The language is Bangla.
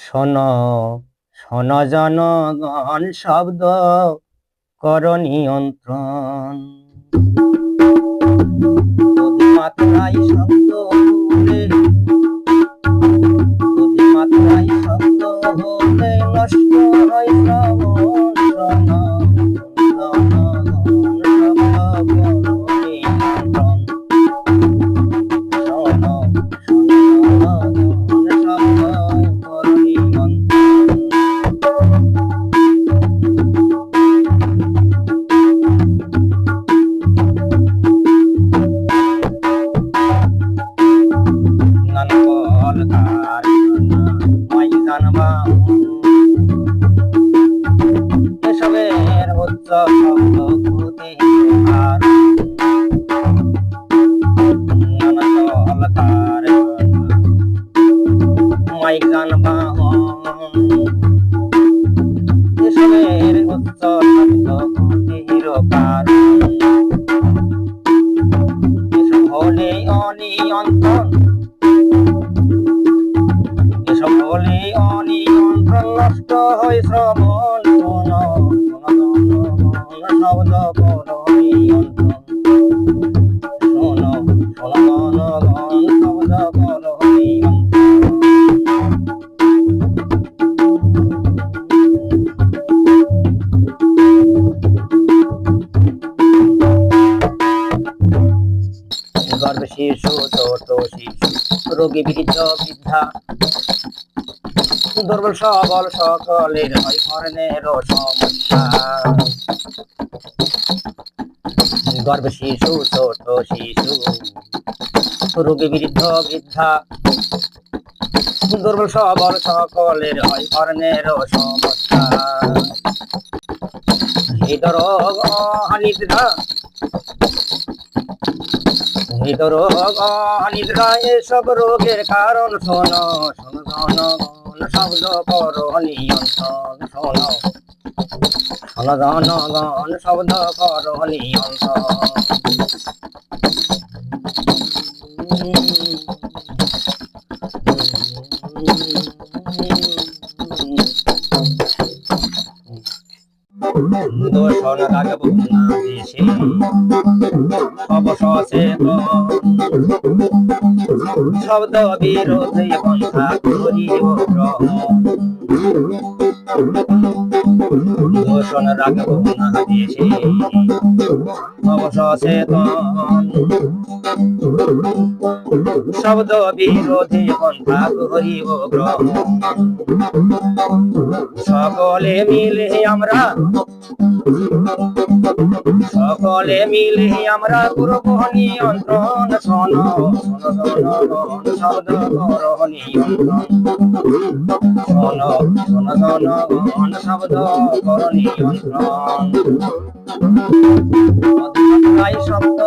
শোনো শোনো জনগণ, শব্দ কর নিয়ন্ত্রণ। অতিমাত্রায় শব্দ হলে, অতিমাত্রায় শব্দ হলে নষ্ট হয় শ্রবণ। শোনো জনগণ, শব্দ কর নিয়ন্ত্রণ। শোনো শোনো জনগণ, শব্দ কর নিয়ন্ত্রণ। এসবের উচ্চ শব্দ ক্ষতিকার, নানা মাইক যানবাহন। এসবের উচ্চ শব্দ ক্ষতিকার, এসব হলে অনিয়ন্ত্রণ, এসব হলে অনিয়ন্ত্রণ নষ্ট হয় শ্রবণ। শোনো শোনো জনগণ, শব্দ কর নিয়ন্ত্রণ। শোনো শোনো জনগণ, শব্দ কর নিয়ন্ত্রণ। গর্ভে শিশু, ছোট শিশু, রোগী বৃদ্ধ বৃদ্ধা, দুর্বল সবল সকলের হয় কর্ণের সমস্যা। গর্ভে শিশু, ছোট শিশু, রোগী বৃদ্ধ বৃদ্ধা, দুর্বল সবল সকলের হয় কর্ণের সমস্যা। হৃদরোগ অনিদ্রা, হৃদরোগ অনিদ্রা এসব রোগের কারণ। শোনো শোনো জনগণ, শব্দ কর নিয়ন্ত্রণ। শোনো শোনো জনগণ, শব্দ কর নিয়ন্ত্রণ। দূষণ রাখব না দেশে, অবসচেতন শব্দ বিরোধী পন্থা করিব গ্রহণ। দূষণ রাখব না দেশে, অবসচেতন শব্দ বিরোধী পন্থা করিব গ্রহণ। সকলে মিলে আমরা, সকলে মিলে আমরা করব নিয়ন্ত্রণ। শোনো শোনো জনগণ, শব্দ কর নিয়ন্ত্রণ। শোনো শোনো জনগণ, শব্দ কর নিয়ন্ত্রণ। অতিমাত্রায় শব্দ